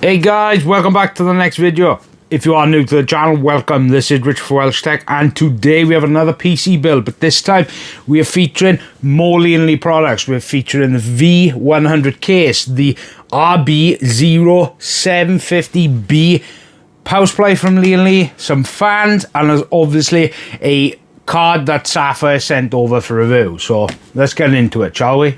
Hey guys, welcome back to the next video. If you are new to the channel, welcome. This is Rich for WELSHYTECH, and today we have another PC build, but this time we are featuring more Lian Li products. We're featuring the V100 case, the RB0750B power supply from Lian Li, some fans, and there's obviously a card that Sapphire sent over for review. So let's get into it, shall we?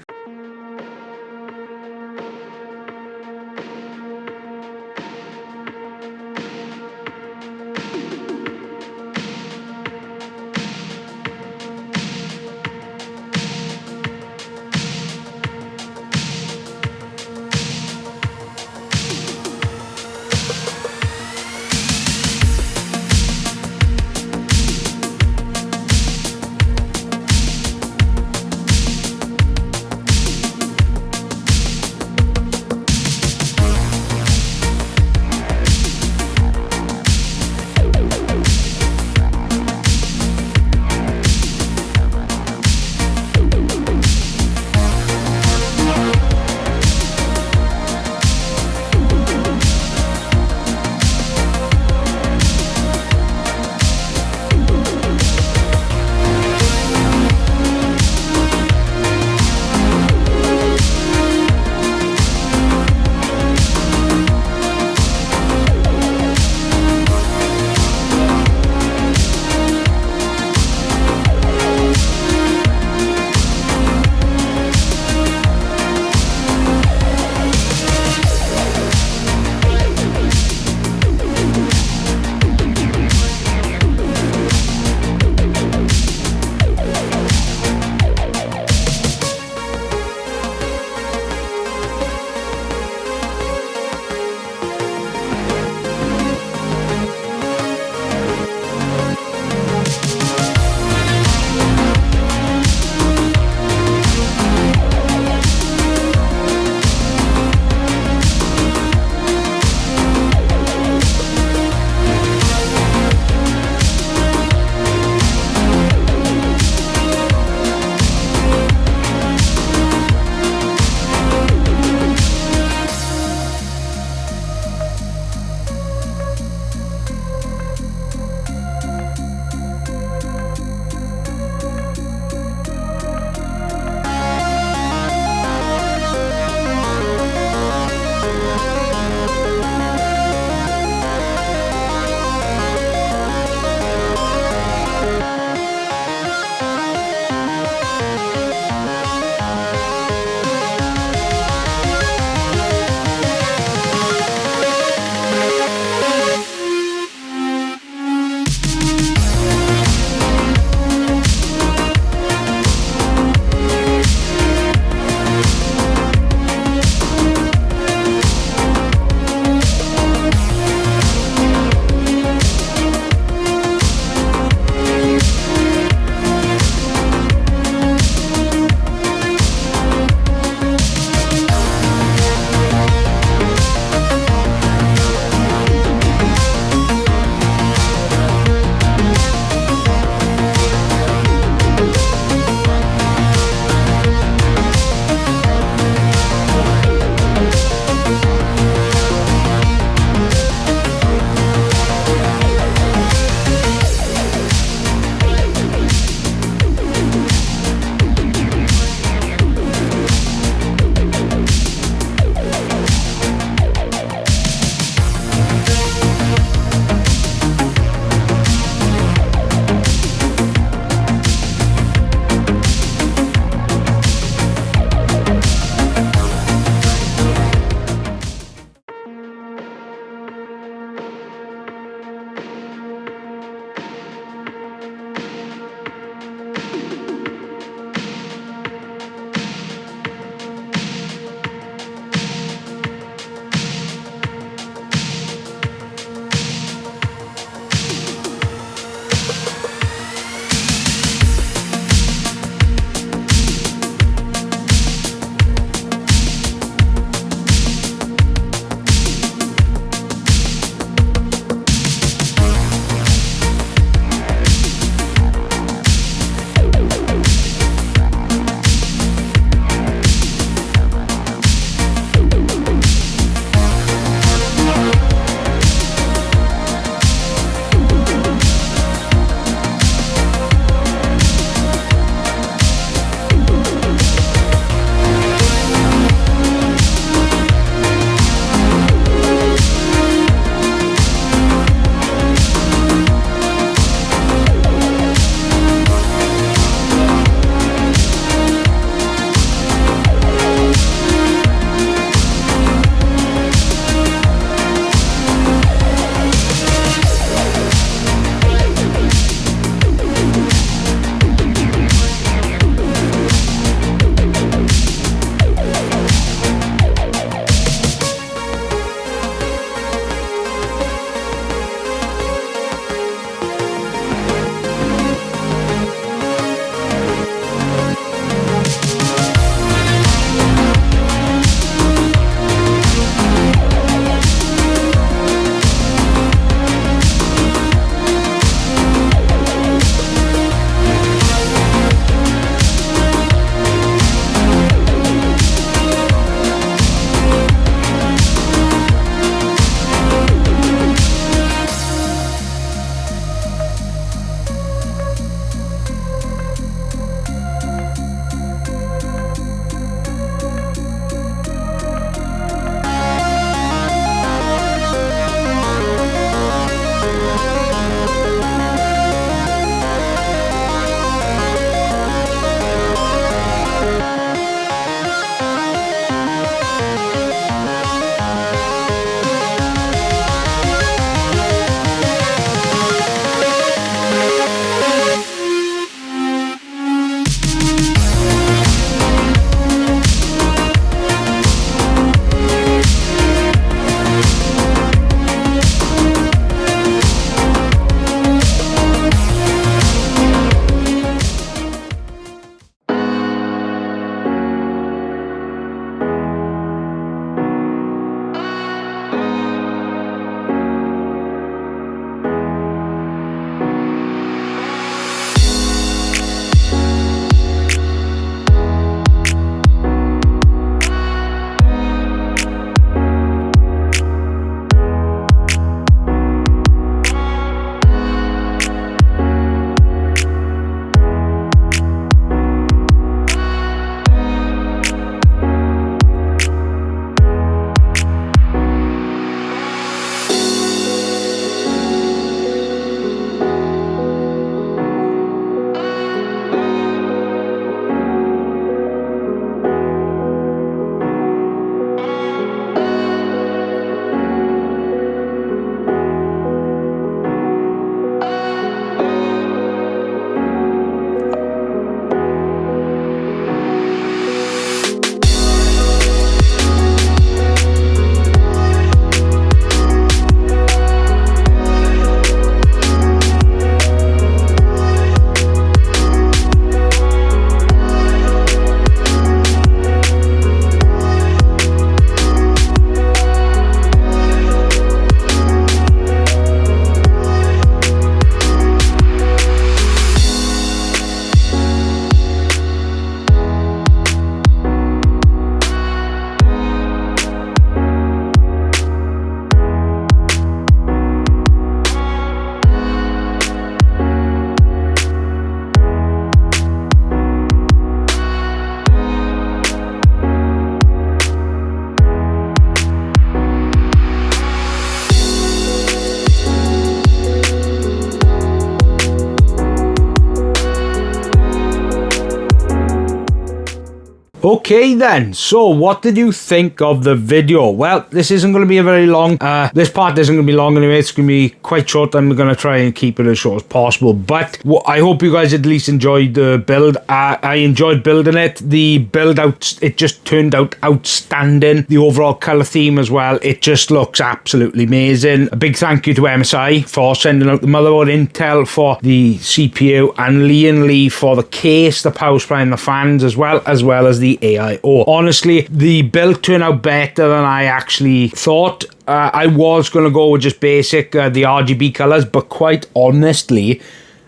Okay then, so what did you think of the video? Well, this isn't going to be a very long, this part isn't going to be long anyway, it's going to be quite short. I'm going to try and keep it as short as possible, but I hope you guys at least enjoyed the build. I enjoyed building it. The build out, it just turned out outstanding. The overall colour theme as well, it just looks absolutely amazing. A big thank you to MSI for sending out the motherboard, Intel for the CPU, and Lian Li for the case, the power supply and the fans, as well as the AIO. Honestly, the build turned out better than I actually thought. I was going to go with just basic, the RGB colours, but quite honestly,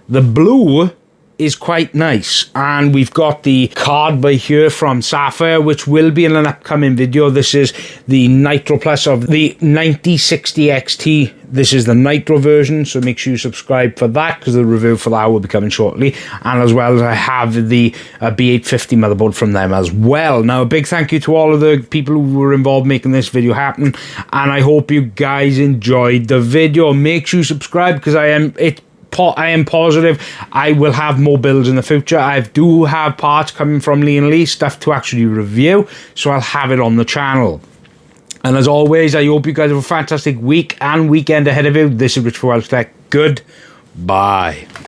the blue is quite nice. And we've got the card by here from Sapphire, which will be in an upcoming video. This is the Nitro Plus of the 9060 XT. This is the Nitro version, so make sure you subscribe for that, because the review for that will be coming shortly. And as well as I have the B850 motherboard from them as well. Now, a big thank you to all of the people who were involved making this video happen, and I hope you guys enjoyed the video. Make sure you subscribe, because I am positive I will have more builds in the future. I do have parts coming from Lian Li, stuff to actually review, so I'll have it on the channel. And as always, I hope you guys have a fantastic week and weekend ahead of you. This is Rich for WELSHYTECH. Goodbye.